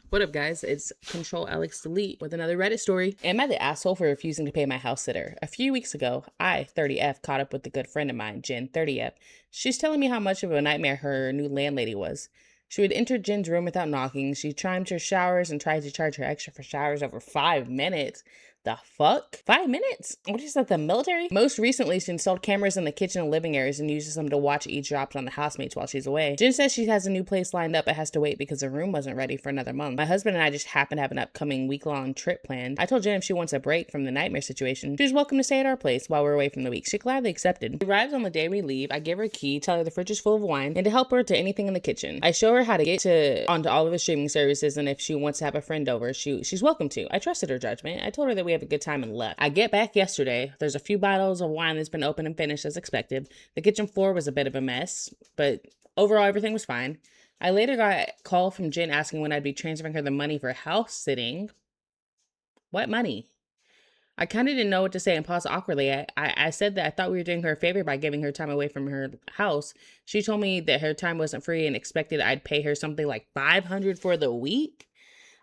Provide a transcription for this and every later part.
What up, guys? It's Control Alex Delete with another Reddit story. Am I the asshole for refusing to pay my house sitter? A few weeks ago, I, 30F, caught up with a good friend of mine, Jen, 30F. She's telling me how much of a nightmare her new landlady was. She would enter Jen's room without knocking. She chimed her showers and tried to charge her extra for showers over 5 minutes. The fuck? 5 minutes? What is that, the military? Most recently, she installed cameras in the kitchen and living areas and uses them to watch eavesdrops on the housemates while she's away. Jen says she has a new place lined up but has to wait because the room wasn't ready for another month. My husband and I just happen to have an upcoming week-long trip planned. I told Jen if she wants a break from the nightmare situation, she was welcome to stay at our place while we're away from the week. She gladly accepted. She arrives on the day we leave. I give her a key, tell her the fridge is full of wine, and to help her to anything in the kitchen. I show her how to get onto all of the streaming services, and if she wants to have a friend over, she's welcome to. I trusted her judgment. I told her that we have a good time and left. I get back yesterday. There's a few bottles of wine that's been opened and finished as expected. The kitchen floor was a bit of a mess, but overall everything was fine. I later got a call from Jen asking when I'd be transferring her the money for house sitting. What money? I kind of didn't know what to say and paused awkwardly. I said that I thought we were doing her a favor by giving her time away from her house. She told me that her time wasn't free and expected I'd pay her something like $500 for the week.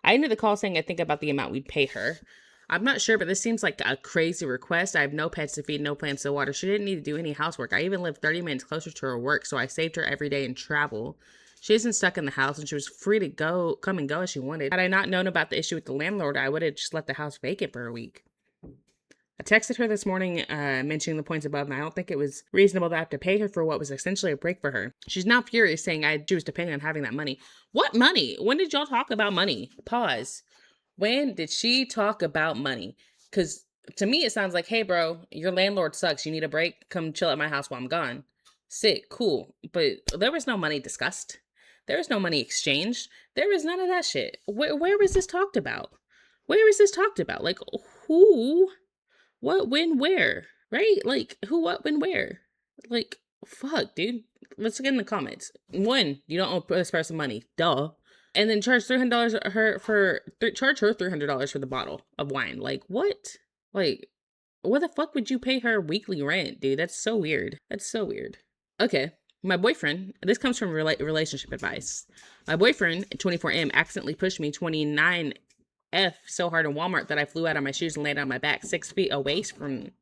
I ended the call saying I think about the amount we'd pay her. I'm not sure, but this seems like a crazy request. I have no pets to feed, no plants to water. She didn't need to do any housework. I even live 30 minutes closer to her work, so I saved her every day in travel. She isn't stuck in the house, and she was free to come and go as she wanted. Had I not known about the issue with the landlord, I would have just let the house vacant for a week. I texted her this morning mentioning the points above, and I don't think it was reasonable to have to pay her for what was essentially a break for her. She's now furious, saying I was depending on having that money. What money? When did y'all talk about money? Pause. When did she talk about money? Because to me, it sounds like, hey, bro, your landlord sucks. You need a break? Come chill at my house while I'm gone. Sick, cool. But there was no money discussed. There was no money exchanged. There was none of that shit. Where was this talked about? Where was this talked about? Like, who, what, when, where? Right? Like, who, what, when, where? Like, fuck, dude. Let's get in the comments. One, you don't owe this person money. Duh. And then charge $300 charge her $300 for the bottle of wine. Like, what? Like, what the fuck would you pay her weekly rent, dude? That's so weird. That's so weird. Okay, my boyfriend, this comes from relationship advice. My boyfriend, 24M, accidentally pushed me 29F so hard in Walmart that I flew out on my shoes and landed on my back 6 feet away from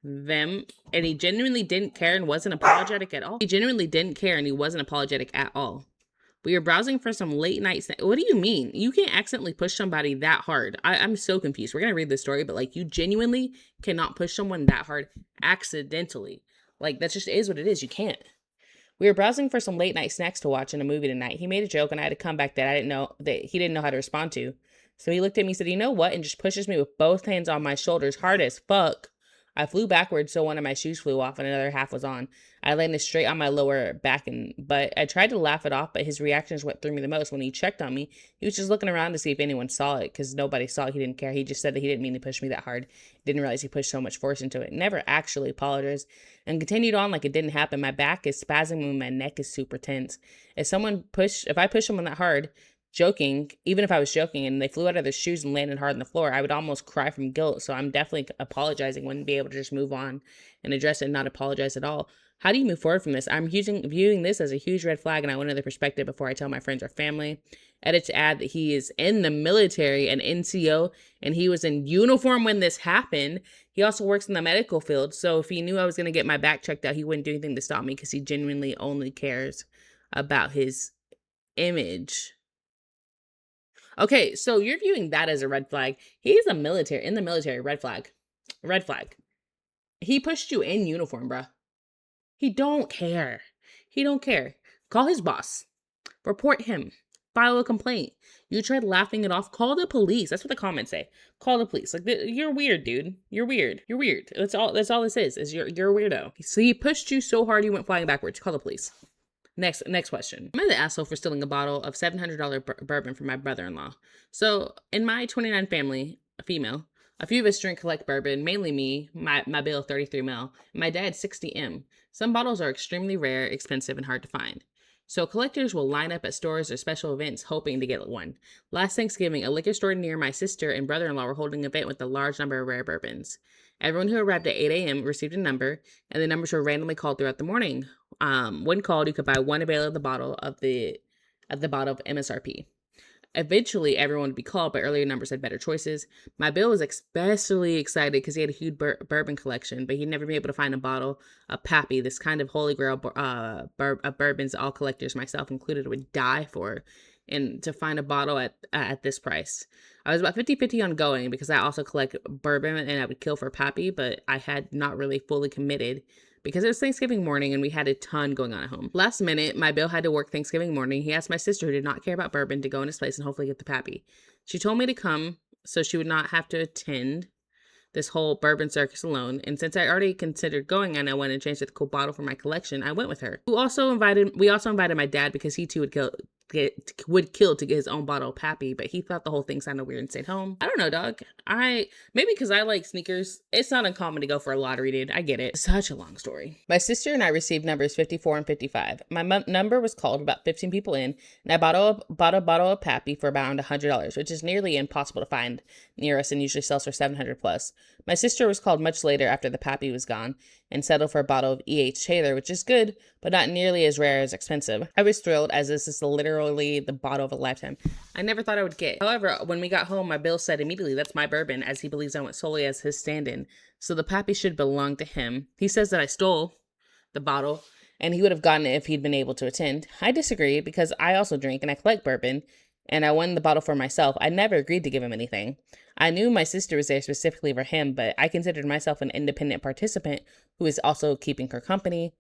them, and he genuinely didn't care and wasn't apologetic at all. He genuinely didn't care and he wasn't apologetic at all. We were browsing for some late night What do you mean? You can't accidentally push somebody that hard. I'm so confused. We're going to read this story, but like, you genuinely cannot push someone that hard accidentally. Like, that just is what it is. You can't. We were browsing for some late night snacks to watch and a movie tonight. He made a joke and I had to come back that he didn't know how to respond to. So he looked at me and said, you know what? And just pushes me with both hands on my shoulders, hard as fuck. I flew backwards, so one of my shoes flew off and another half was on. I landed straight on my lower back, but I tried to laugh it off, but his reactions went through me the most. When he checked on me, he was just looking around to see if anyone saw it, because nobody saw it. He didn't care. He just said that he didn't mean to push me that hard. Didn't realize he pushed so much force into it. Never actually apologized, and continued on like it didn't happen. My back is spasming and my neck is super tense. If I push someone that hard, even if I was joking, and they flew out of their shoes and landed hard on the floor, I would almost cry from guilt. So I'm definitely apologizing. Wouldn't be able to just move on and address it and not apologize at all. How do you move forward from this? I'm viewing this as a huge red flag, and I want another perspective before I tell my friends or family. Edit to add that he is in the military, an NCO, and he was in uniform when this happened. He also works in the medical field, so if he knew I was going to get my back checked out, he wouldn't do anything to stop me, because he genuinely only cares about his image. Okay, so you're viewing that as a red flag. He's in the military, red flag. Red flag. He pushed you in uniform, bruh. He don't care. He don't care. Call his boss. Report him. File a complaint. You tried laughing it off. Call the police. That's what the comments say. Call the police. Like, you're weird, dude. You're weird. You're weird. That's all this is you're a weirdo. So he pushed you so hard you went flying backwards. Call the police. Next question. Am I the asshole for stealing a bottle of $700 bourbon from my brother-in-law? So in my 29 family, a female, a few of us collect bourbon, mainly me, my bill of 33 mil, and my dad 60 M. Some bottles are extremely rare, expensive, and hard to find. So collectors will line up at stores or special events hoping to get one. Last Thanksgiving, a liquor store near my sister and brother-in-law were holding an event with a large number of rare bourbons. Everyone who arrived at 8 a.m. received a number, and the numbers were randomly called throughout the morning. When called, you could buy one avail of the bottle of MSRP. Eventually, everyone would be called, but earlier numbers had better choices. My Bill was especially excited because he had a huge bourbon collection, but he'd never been able to find a bottle of Pappy, this kind of holy grail of bourbons all collectors, myself included, would die for. And to find a bottle at this price. I was about 50-50 on going because I also collect bourbon and I would kill for Pappy, but I had not really fully committed because it was Thanksgiving morning and we had a ton going on at home. Last minute, my Bill had to work Thanksgiving morning. He asked my sister, who did not care about bourbon, to go in his place and hopefully get the Pappy. She told me to come so she would not have to attend this whole bourbon circus alone. And since I already considered going and I went and changed a cool bottle for my collection, I went with her. We also invited my dad because he too would kill to get his own bottle of Pappy, but he thought the whole thing sounded weird and stayed home. I don't know, dog. Maybe because I like sneakers, it's not uncommon to go for a lottery, dude. I get it. Such a long story. My sister and I received numbers 54 and 55. My number was called about 15 people in, and I bought a bottle of Pappy for around $100, which is nearly impossible to find near us and usually sells for $700 plus. My sister was called much later after the Pappy was gone and settled for a bottle of E.H. Taylor, which is good, but not nearly as rare as expensive. I was thrilled, as this is literally the bottle of a lifetime I never thought I would get. However, when we got home, my Bill said immediately, "That's my bourbon," as he believes I went solely as his stand-in, so the Pappy should belong to him. He says that I stole the bottle, and he would have gotten it if he'd been able to attend. I disagree, because I also drink and I collect bourbon, and I won the bottle for myself. I never agreed to give him anything. I knew my sister was there specifically for him, but I considered myself an independent participant who is also keeping her company.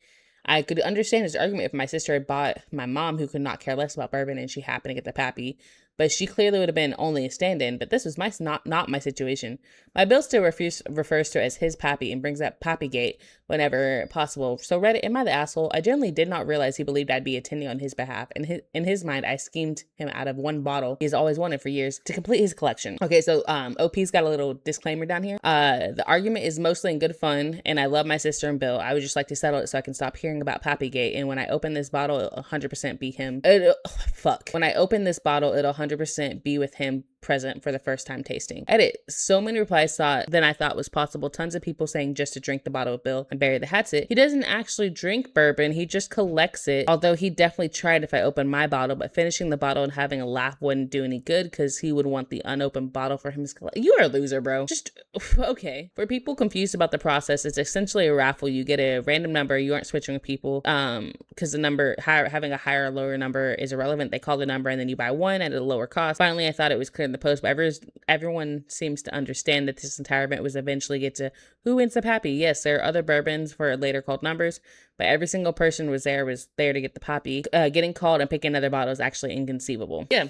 I could understand his argument if my sister had bought my mom, who could not care less about bourbon, and she happened to get the Pappy, but she clearly would have been only a stand-in, but this was not my situation. My Bill still refers to it as his Pappy and brings up Pappygate whenever possible. So Reddit, am I the asshole? I generally did not realize he believed I'd be attending on his behalf. In his mind, I schemed him out of one bottle he's always wanted for years to complete his collection. Okay, so OP's got a little disclaimer down here. The argument is mostly in good fun, and I love my sister and Bill. I would just like to settle it so I can stop hearing about Pappygate, and when I open this bottle, it'll 100% be him. When I open this bottle, it'll 100% be with him present for the first time tasting. Edit. So many replies than I thought was possible. Tons of people saying just to drink the bottle of Bill and bury the hatchet. He doesn't actually drink bourbon. He just collects it. Although he definitely tried if I opened my bottle, but finishing the bottle and having a laugh wouldn't do any good because he would want the unopened bottle for him. You are a loser, bro. Just, okay. For people confused about the process, it's essentially a raffle. You get a random number. You aren't switching with people because the number, having a higher or lower number is irrelevant. They call the number and then you buy one at a lower cost. Finally, I thought it was clear in the post, but everyone seems to understand that this entire event was eventually get to who wins the Pappy. Yes, there are other bourbons for later called numbers, but every single person was there to get the Pappy. Getting called and picking another bottle is actually inconceivable. Yeah.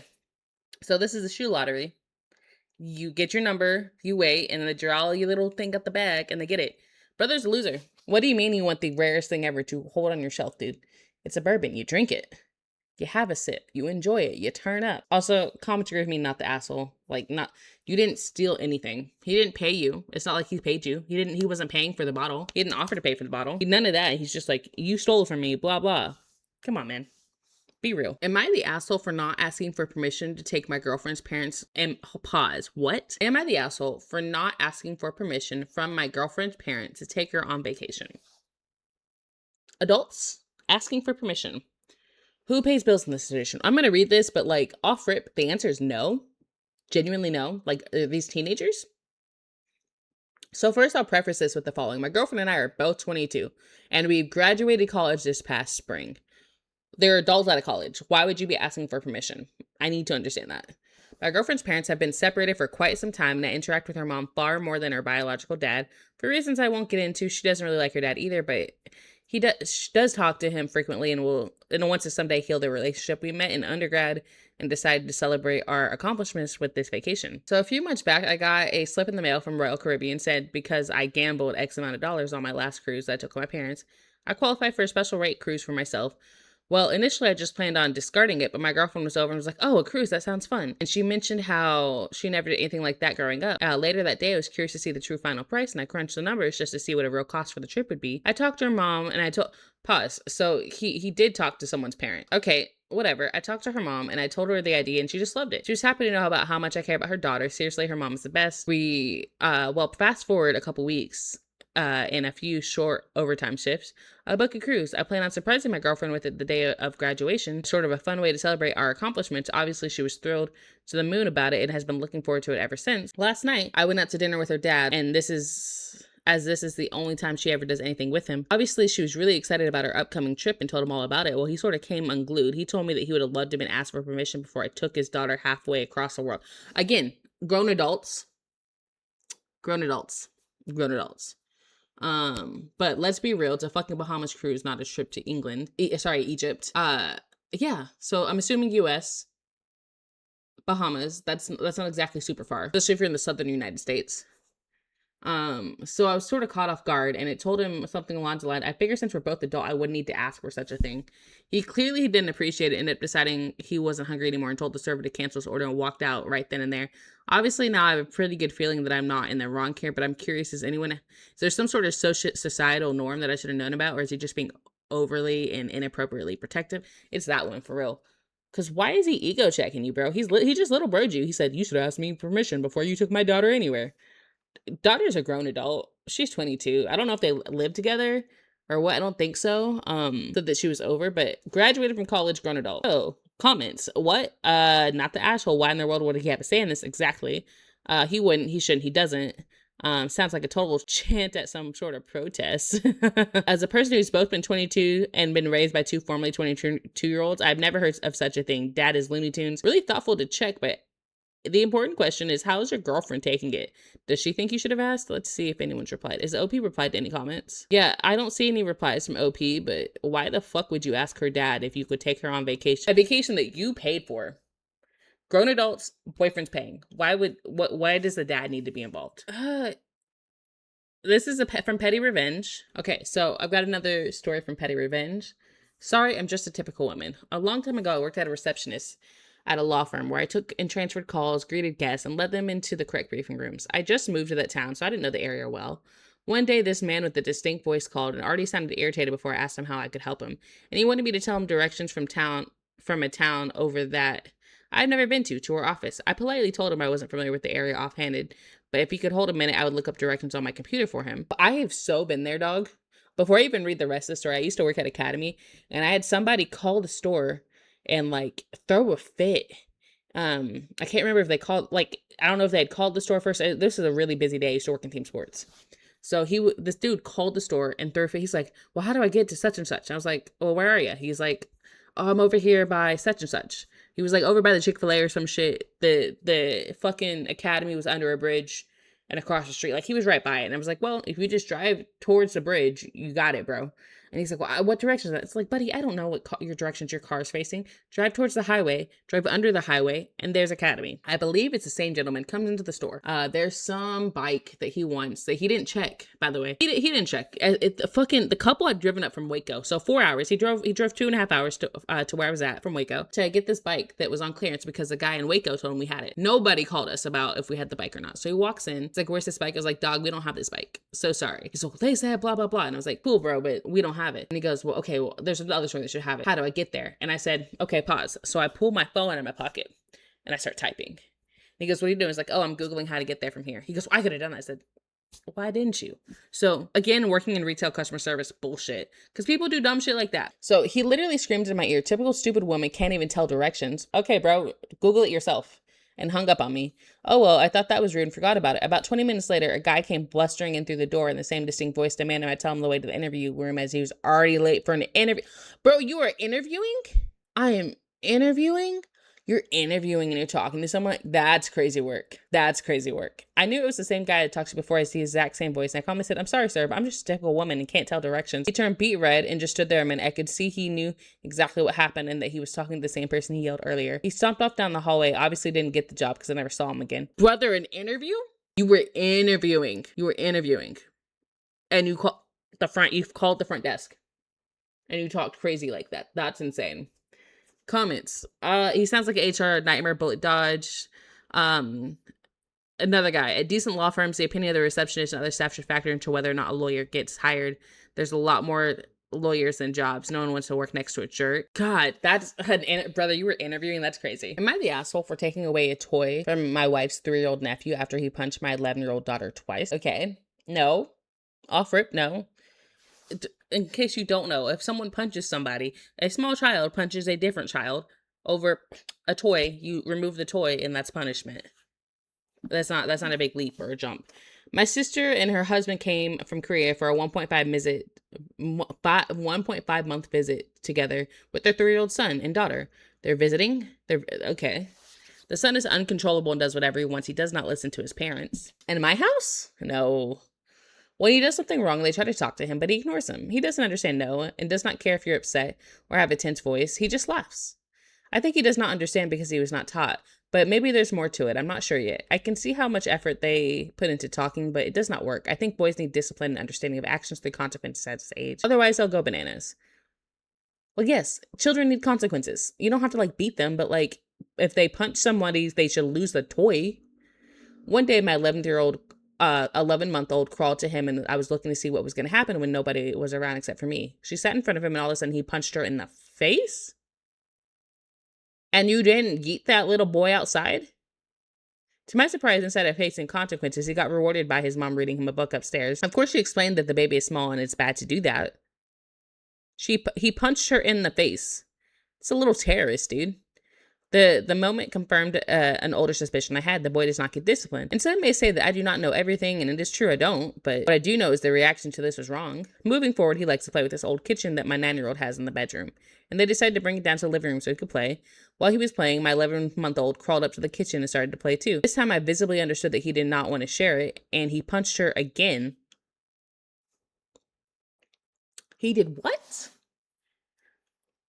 So this is a shoe lottery. You get your number, you wait, and they draw your little thing at the back, and they get it. Brother's a loser. What do you mean you want the rarest thing ever to hold on your shelf, dude? It's a bourbon. You drink it. You have a sip. You enjoy it. You turn up. Also, commentary with me, not the asshole. You didn't steal anything. He didn't pay you. It's not like he paid you. He wasn't paying for the bottle. He didn't offer to pay for the bottle. None of that. He's just like, you stole it from me, blah, blah. Come on, man. Be real. Am I the asshole for not asking for permission to take my girlfriend's parents and pause? What? Am I the asshole for not asking for permission from my girlfriend's parents to take her on vacation? Adults asking for permission. Who pays bills in this situation? I'm going to read this, but off rip, the answer is no. Genuinely no. Are these teenagers? So first, I'll preface this with the following. My girlfriend and I are both 22, and we graduated college this past spring. They're adults out of college. Why would you be asking for permission? I need to understand that. My girlfriend's parents have been separated for quite some time, and I interact with her mom far more than her biological dad. For reasons I won't get into, she doesn't really like her dad either, but she does talk to him frequently and wants to someday heal the relationship. We met in undergrad and decided to celebrate our accomplishments with this vacation. So a few months back, I got a slip in the mail from Royal Caribbean, said because I gambled X amount of dollars on my last cruise that I took with my parents, I qualified for a special rate cruise for myself. Well, initially I just planned on discarding it, but my girlfriend was over and was like, "Oh, a cruise, that sounds fun." And she mentioned how she never did anything like that growing up. Later that day, I was curious to see the true final price, and I crunched the numbers just to see what a real cost for the trip would be. I talked to her mom, and I told... Pause. So he did talk to someone's parent. Okay, whatever. I talked to her mom, and I told her the idea, and she just loved it. She was happy to know about how much I care about her daughter. Seriously, her mom is the best. Fast forward a couple weeks, and a few short overtime shifts. I book a cruise. I plan on surprising my girlfriend with it the day of graduation, sort of a fun way to celebrate our accomplishments. Obviously, she was thrilled to the moon about it and has been looking forward to it ever since. Last night, I went out to dinner with her dad, and this is the only time she ever does anything with him. Obviously, she was really excited about her upcoming trip and told him all about it. Well, he sort of came unglued. He told me that he would have loved to have been asked for permission before I took his daughter halfway across the world. Again, grown adults. Grown adults. Grown adults. But let's be real, it's a fucking Bahamas cruise, not a trip to Egypt. Yeah, so I'm assuming US, Bahamas, that's not exactly super far, especially if you're in the southern United States. So I was sort of caught off guard, and it told him something along the line, I figured since we're both adult, I wouldn't need to ask for such a thing. He clearly didn't appreciate it, ended up deciding he wasn't hungry anymore and told the server to cancel his order and walked out right then and there. Obviously, now I have a pretty good feeling that I'm not in the wrong here, but I'm curious, is there some sort of societal norm that I should have known about, or is he just being overly and inappropriately protective? It's that one, for real. Because why is he ego checking you, bro? He just little broed you. He said, you should ask me permission before you took my daughter anywhere. Daughter's a grown adult. She's 22. I don't know if they live together or what. I don't think so. Said that she was over, but graduated from college, grown adult. Oh, comments. What? Not the asshole. Why in the world would he have to say in this? Exactly. He wouldn't, he shouldn't, he doesn't. Sounds like a total chant at some sort of protest. As a person who's both been 22 and been raised by two formerly 22-year-olds, I've never heard of such a thing. Dad is Looney Tunes. Really thoughtful to check, but the important question is, how is your girlfriend taking it? Does she think you should have asked? Let's see if anyone's replied. Is OP replied to any comments? Yeah, I don't see any replies from OP, but why the fuck would you ask her dad if you could take her on vacation? A vacation that you paid for. Grown adults, boyfriend's paying. Why does the dad need to be involved? This is from Petty Revenge. Okay, so I've got another story from Petty Revenge. Sorry, I'm just a typical woman. A long time ago, I worked at a receptionist at a law firm where I took and transferred calls, greeted guests, and led them into the correct briefing rooms. I just moved to that town, so I didn't know the area well. One day, this man with a distinct voice called and already sounded irritated before I asked him how I could help him. And he wanted me to tell him directions from a town over that I'd never been to our office. I politely told him I wasn't familiar with the area offhanded, but if he could hold a minute, I would look up directions on my computer for him. I have so been there, dog. Before I even read the rest of the story, I used to work at Academy, and I had somebody call the store and like throw a fit. I can't remember if they called, I don't know if they had called the store first. This is a really busy day. I used to work in team sports. So this dude called the store and threw a fit. He's like, well, how do I get to such and such? And I was like, well, where are you? He's like, oh, I'm over here by such and such. He was like over by the Chick-fil-A or some shit. The fucking Academy was under a bridge and across the street. Like, he was right by it. And I was like, well, if you just drive towards the bridge, you got it, bro. And he's like, well, what direction is that? It's like, buddy, I don't know what your directions your car is facing. Drive towards the highway, drive under the highway, and there's Academy. I believe it's the same gentleman, comes into the store. There's some bike that he wants that he didn't check, by the way. He didn't check. The couple had driven up from Waco. So 4 hours. He drove 2.5 hours to where I was at from Waco to get this bike that was on clearance because the guy in Waco told him we had it. Nobody called us about if we had the bike or not. So he walks in. It's like, where's this bike? I was like, dog, we don't have this bike. So sorry. He's like, well, they said blah, blah, blah. And I was like, cool, bro, but we don't have it. And he goes, well, okay, well, there's another store that should have it. How do I get there? And I said, okay, pause. So I pull my phone out of my pocket and I start typing. And he goes, what are you doing? He's like, oh, I'm Googling how to get there from here. He goes, well, I could have done that. I said, why didn't you? So again, working in retail customer service, bullshit. Because people do dumb shit like that. So he literally screamed in my ear, typical stupid woman, can't even tell directions. Okay, bro, Google it yourself. And hung up on me. Oh, well, I thought that was rude and forgot about it. About 20 minutes later, a guy came blustering in through the door in the same distinct voice, demanding I tell him the way to the interview room as he was already late for an interview. Bro, you are interviewing? I am interviewing? You're interviewing and you're talking to someone? That's crazy work. That's crazy work. I knew it was the same guy I talked to before. I see his exact same voice. And I calmly said, I'm sorry, sir, but I'm just a typical woman and can't tell directions. He turned beet red and just stood there a minute. I could see he knew exactly what happened and that he was talking to the same person he yelled earlier. He stomped off down the hallway. Obviously didn't get the job because I never saw him again. Brother, an interview? You were interviewing. And you called the front desk. And you talked crazy like that. That's insane. Comments. He sounds like an HR nightmare, bullet dodge. Another guy. At decent law firms, the opinion of the receptionist and other staff should factor into whether or not a lawyer gets hired. There's a lot more lawyers than jobs. No one wants to work next to a jerk. God, that's brother, you were interviewing. That's crazy. Am I the asshole for taking away a toy from my wife's 3-year-old nephew after he punched my 11-year-old daughter twice? Okay. No. Off rip, no. In case you don't know, if someone punches somebody, a small child punches a different child over a toy, you remove the toy and that's punishment. That's not a big leap or a jump. My sister and her husband came from Korea for a 1.5 month visit together with their 3-year-old son and daughter. They're visiting. They're okay. The son is uncontrollable and does whatever he wants. He does not listen to his parents. And in my house? No. When he does something wrong, they try to talk to him, but he ignores them. He doesn't understand no and does not care if you're upset or have a tense voice. He just laughs. I think he does not understand because he was not taught, but maybe there's more to it. I'm not sure yet. I can see how much effort they put into talking, but it does not work. I think boys need discipline and understanding of actions through consequences at this age. Otherwise, they'll go bananas. Well, yes, children need consequences. You don't have to beat them, but if they punch somebody, they should lose the toy. One day, my 11-month-old crawled to him, and I was looking to see what was going to happen when nobody was around except for me. She sat in front of him, and all of a sudden, he punched her in the face. And you didn't yeet that little boy outside? To my surprise, instead of facing consequences, he got rewarded by his mom reading him a book upstairs. Of course, she explained that the baby is small and it's bad to do that. He punched her in the face. It's a little terrorist, dude. The moment confirmed an older suspicion I had. The boy does not get disciplined. And some may say that I do not know everything, and it is true I don't, but what I do know is the reaction to this was wrong. Moving forward, he likes to play with this old kitchen that my 9-year-old has in the bedroom, and they decided to bring it down to the living room so he could play. While he was playing, my 11-month-old crawled up to the kitchen and started to play too. This time I visibly understood that he did not want to share it, and he punched her again. He did what?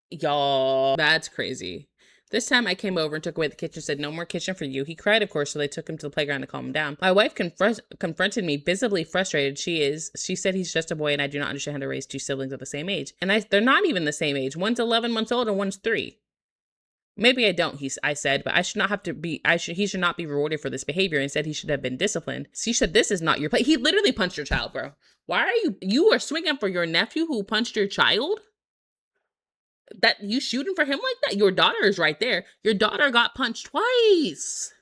Y'all, that's crazy. This time I came over and took away the kitchen, said, "No more kitchen for you." He cried, of course, so they took him to the playground to calm him down. My wife confronted me, visibly frustrated. She said he's just a boy and I do not understand how to raise two siblings of the same age. And they're not even the same age. One's 11 months old and one's 3. Maybe I don't, I said, but he should not be rewarded for this behavior. Instead, he should have been disciplined. She said, "This is not your play." He literally punched your child, bro. Why are you are swinging for your nephew who punched your child? That you shooting for him like that? Your daughter is right there. Your daughter got punched twice.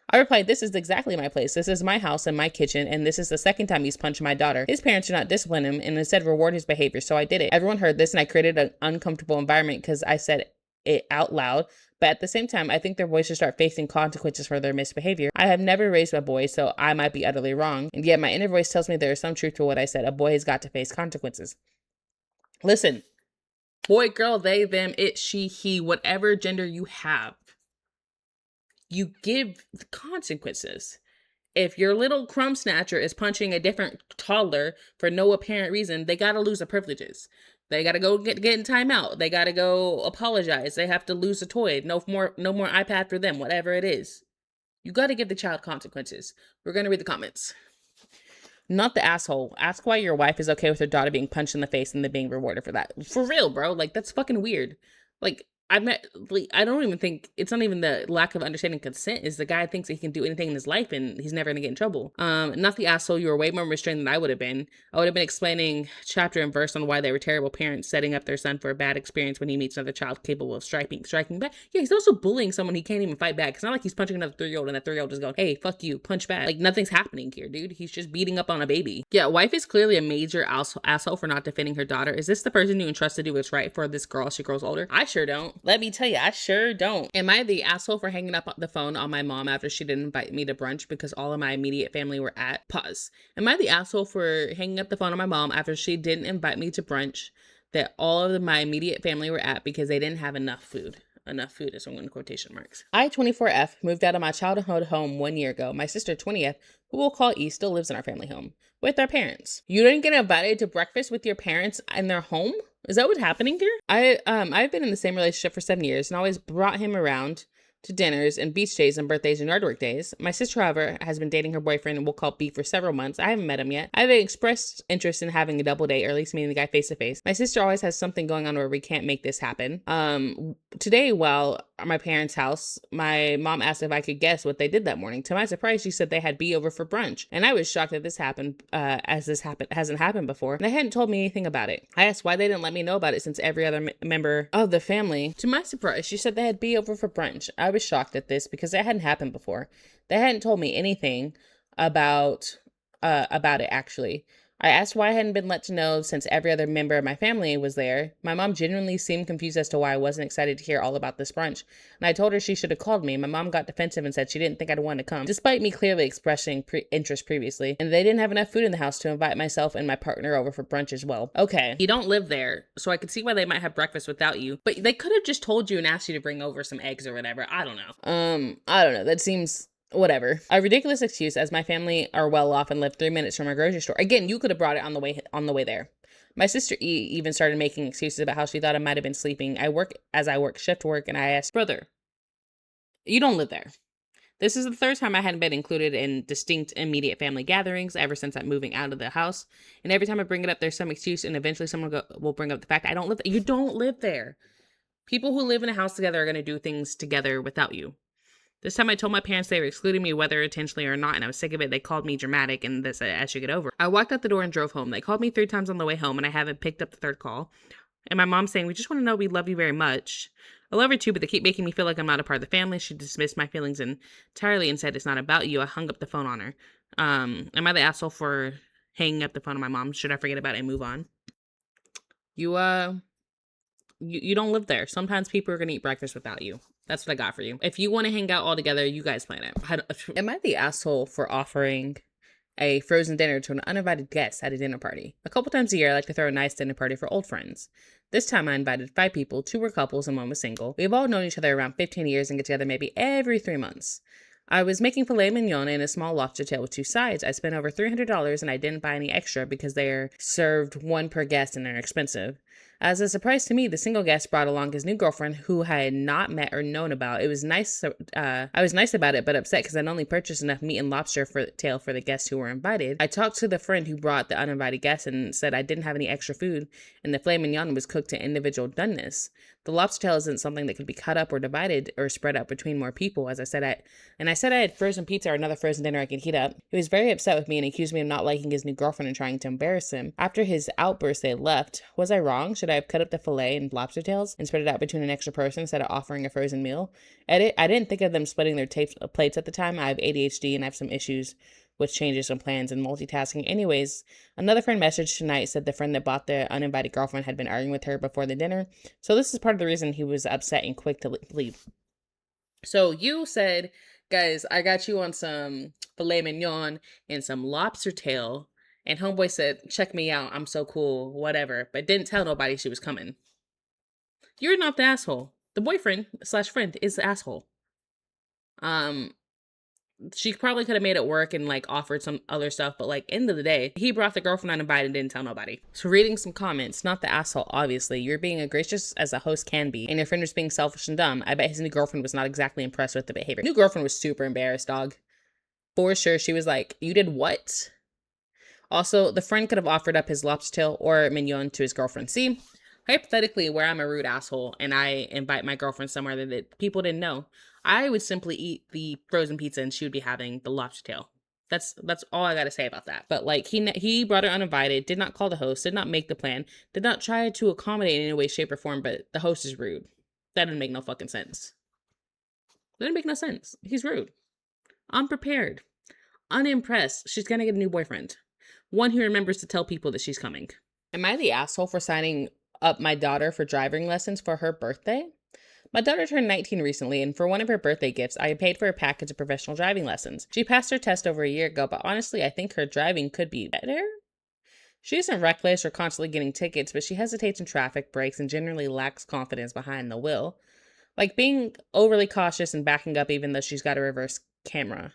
I replied, "This is exactly my place. This is my house and my kitchen, and this is the second time he's punched my daughter. His parents did not discipline him and instead reward his behavior, so I did it." Everyone heard this, and I created an uncomfortable environment because I said it out loud. But at the same time, I think their boys should start facing consequences for their misbehavior. I have never raised a boy, so I might be utterly wrong. And yet my inner voice tells me there is some truth to what I said. A boy has got to face consequences. Listen. Boy, girl, they, them, it, she, he, whatever gender you have, you give the consequences. If your little crumb snatcher is punching a different toddler for no apparent reason, they gotta lose the privileges. They gotta go get in timeout. They gotta go apologize. They have to lose a toy. No more iPad for them, whatever it is. You gotta give the child consequences. We're gonna read the comments. Not the asshole. Ask why your wife is okay with her daughter being punched in the face and then being rewarded for that. For real, bro. That's fucking weird. I don't even think it's not even the lack of understanding consent. Is the guy thinks that he can do anything in his life and he's never gonna get in trouble. Not the asshole. You were way more restrained than I would have been. I would have been explaining chapter and verse on why they were terrible parents, setting up their son for a bad experience when he meets another child capable of striking back. Yeah, he's also bullying someone he can't even fight back. It's not like he's punching another 3-year-old and that 3-year-old is going, "Hey, fuck you, punch back." Nothing's happening here, dude. He's just beating up on a baby. Yeah, wife is clearly a major asshole for not defending her daughter. Is this the person you entrust to do what's right for this girl as she grows older? I sure don't. Let me tell you, I sure don't. Am I the asshole for hanging up the phone on my mom after she didn't invite me to brunch because all of my immediate family were at? Pause. Am I the asshole for hanging up the phone on my mom after she didn't invite me to brunch that all of my immediate family were at because they didn't have enough food? Enough food is in quotation marks. I, 24F, moved out of my childhood home 1 year ago. My sister, 20F, who we'll call E, still lives in our family home with our parents. You didn't get invited to breakfast with your parents in their home? Is that what's happening here? I've been in the same relationship for 7 years and always brought him around to dinners and beach days and birthdays and yard work days. My sister, however, has been dating her boyfriend, and we'll call B, for several months. I haven't met him yet. I've expressed interest in having a double date, or at least meeting the guy face to face. My sister always has something going on where we can't make this happen. Today, while at my parents' house, my mom asked if I could guess what they did that morning. To my surprise, she said they had B over for brunch, and I was shocked that this happened, as this hasn't happened before. And they hadn't told me anything about it. I asked why they didn't let me know about it since every other member of the family. To my surprise, she said they had B over for brunch. I was shocked at this because it hadn't happened before. They hadn't told me anything about about it, actually. I asked why I hadn't been let to know since every other member of my family was there. My mom genuinely seemed confused as to why I wasn't excited to hear all about this brunch, and I told her she should have called me. My mom got defensive and said she didn't think I'd want to come, despite me clearly expressing interest previously, and they didn't have enough food in the house to invite myself and my partner over for brunch as well. Okay, you don't live there, so I could see why they might have breakfast without you, but they could have just told you and asked you to bring over some eggs or whatever. I don't know. I don't know. That seems whatever. A ridiculous excuse, as my family are well off and live 3 minutes from a grocery store. Again, you could have brought it on the way there. My sister E even started making excuses about how she thought I might have been sleeping. I work shift work, and I asked, brother, you don't live there. This is the third time I hadn't been included in distinct immediate family gatherings ever since I'm moving out of the house. And every time I bring it up, there's some excuse, and eventually someone will bring up the fact I don't live there. You don't live there. People who live in a house together are going to do things together without you. This time I told my parents they were excluding me whether intentionally or not, and I was sick of it. They called me dramatic, and they said I should get over it. I walked out the door and drove home. They called me 3 times on the way home, and I haven't picked up the third call. And my mom saying, we just want to know we love you very much. I love her too, but they keep making me feel like I'm not a part of the family. She dismissed my feelings entirely and said it's not about you. I hung up the phone on her. Am I the asshole for hanging up the phone on my mom? Should I forget about it and move on? You don't live there. Sometimes people are going to eat breakfast without you. That's what I got for you. If you want to hang out all together, you guys plan it. Am I the asshole for offering a frozen dinner to an uninvited guest at a dinner party? A couple times a year, I like to throw a nice dinner party for old friends. This time I invited 5 people. 2 were couples and 1 was single. We've all known each other around 15 years and get together maybe every 3 months. I was making filet mignon and a small lobster tail with 2 sides. I spent over $300 and I didn't buy any extra because they're served 1 per guest and they're expensive. As a surprise to me, the single guest brought along his new girlfriend who I had not met or known about. It was nice. I was nice about it, but upset because I'd only purchased enough meat and lobster tail for the guests who were invited. I talked to the friend who brought the uninvited guests and said I didn't have any extra food, and the filet mignon was cooked to individual doneness. The lobster tail isn't something that could be cut up or divided or spread out between more people, as I said. I said I had frozen pizza or another frozen dinner I could heat up. He was very upset with me and accused me of not liking his new girlfriend and trying to embarrass him. After his outburst, they left. Was I wrong? Should I have cut up the filet and lobster tails and spread it out between an extra person instead of offering a frozen meal? I didn't think of them splitting their plates at the time. I have ADHD and I have some issues with changes in plans and multitasking. Anyways, another friend messaged tonight said the friend that bought the uninvited girlfriend had been arguing with her before the dinner. So this is part of the reason he was upset and quick to leave. So you said, guys, I got you on some filet mignon and some lobster tail. And homeboy said, check me out. I'm so cool, whatever. But didn't tell nobody she was coming. You're not the asshole. The boyfriend / friend is the asshole. She probably could have made it work and like offered some other stuff, but like end of the day, he brought the girlfriend uninvited and didn't tell nobody. So reading some comments, not the asshole, obviously. You're being as gracious as a host can be, and your friend was being selfish and dumb. I bet his new girlfriend was not exactly impressed with the behavior. New girlfriend was super embarrassed, dog. For sure. She was like, you did what? Also, the friend could have offered up his lobster tail or mignon to his girlfriend. See, hypothetically, where I'm a rude asshole and I invite my girlfriend somewhere that people didn't know, I would simply eat the frozen pizza and she would be having the lobster tail. That's all I got to say about that. But like he brought her uninvited, did not call the host, did not make the plan, did not try to accommodate in any way, shape, or form. But the host is rude. That didn't make no fucking sense. That didn't make no sense. He's rude, unprepared, unimpressed. She's gonna get a new boyfriend, one who remembers to tell people that she's coming. Am I the asshole for signing up my daughter for driving lessons for her birthday? My daughter turned 19 recently, and for one of her birthday gifts, I paid for a package of professional driving lessons. She passed her test over a year ago, but honestly, I think her driving could be better. She isn't reckless or constantly getting tickets, but she hesitates in traffic breaks and generally lacks confidence behind the wheel. Like being overly cautious and backing up even though she's got a reverse camera.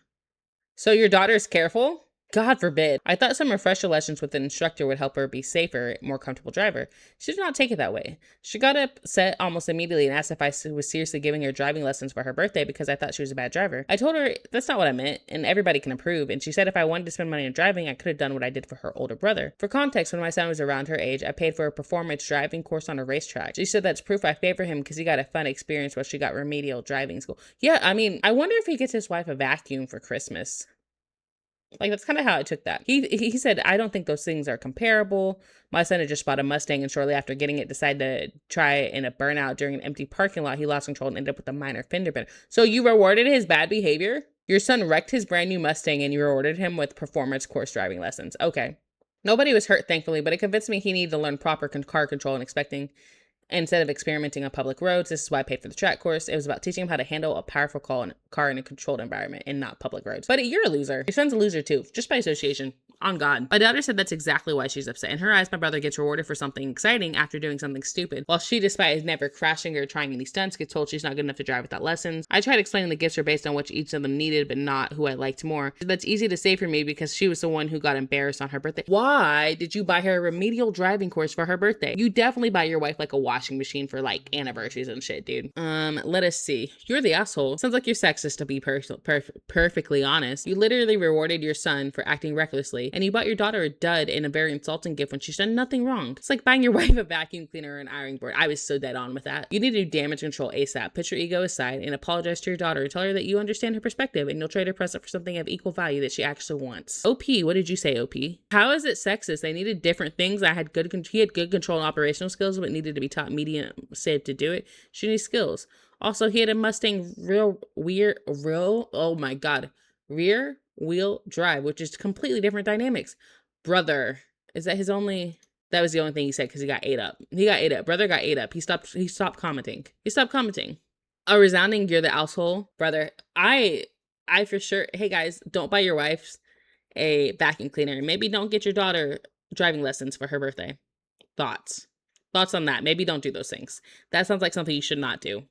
So your daughter's careful? God forbid. I thought some refresher lessons with an instructor would help her be safer, more comfortable driver. She did not take it that way. She got upset almost immediately and asked if I was seriously giving her driving lessons for her birthday because I thought she was a bad driver. I told her that's not what I meant and everybody can improve, and she said if I wanted to spend money on driving, I could have done what I did for her older brother. For context, when my son was around her age, I paid for a performance driving course on a racetrack. She said that's proof I favor him because he got a fun experience while she got remedial driving school. Yeah, I mean, I wonder if he gets his wife a vacuum for Christmas. Like, that's kind of how I took that. He said, I don't think those things are comparable. My son had just bought a Mustang, and shortly after getting it, decided to try it in a burnout during an empty parking lot. He lost control and ended up with a minor fender bender. So you rewarded his bad behavior? Your son wrecked his brand new Mustang and you rewarded him with performance course driving lessons. Okay. Nobody was hurt, thankfully, but it convinced me he needed to learn proper car control and expecting instead of experimenting on public roads. This is why I paid for the track course. It was about teaching him how to handle a powerful car in a controlled environment and not public roads. But you're a loser. Your son's a loser too, just by association. On God. My daughter said that's exactly why she's upset. In her eyes, my brother gets rewarded for something exciting after doing something stupid, while she, despite never crashing or trying any stunts, gets told she's not good enough to drive without lessons. I tried explaining the gifts are based on what each of them needed, but not who I liked more. That's easy to say for me because she was the one who got embarrassed on her birthday. Why did you buy her a remedial driving course for her birthday? You definitely buy your wife like a washing machine for like anniversaries and shit, dude. Let us see. You're the asshole. Sounds like you're sexist, to be perfectly honest. You literally rewarded your son for acting recklessly, and you bought your daughter a dud and a very insulting gift when she's done nothing wrong. It's like buying your wife a vacuum cleaner or an ironing board. I was so dead on with that. You need to do damage control ASAP. Put your ego aside and apologize to your daughter and tell her that you understand her perspective and you'll trade her present for something of equal value that she actually wants. OP, what did you say, OP? How is it sexist? They needed different things. He had good control and operational skills, but needed to be taught medium safe to do it. She needs skills. Also, he had a Mustang rear wheel drive, which is completely different dynamics. Brother, is that his only? That was the only thing he said because he got ate up. Brother got ate up. He stopped commenting. A resounding "you're the asshole," brother. I for sure. Hey guys, don't buy your wife a vacuum cleaner. Maybe don't get your daughter driving lessons for her birthday. Thoughts on that? Maybe don't do those things. That sounds like something you should not do.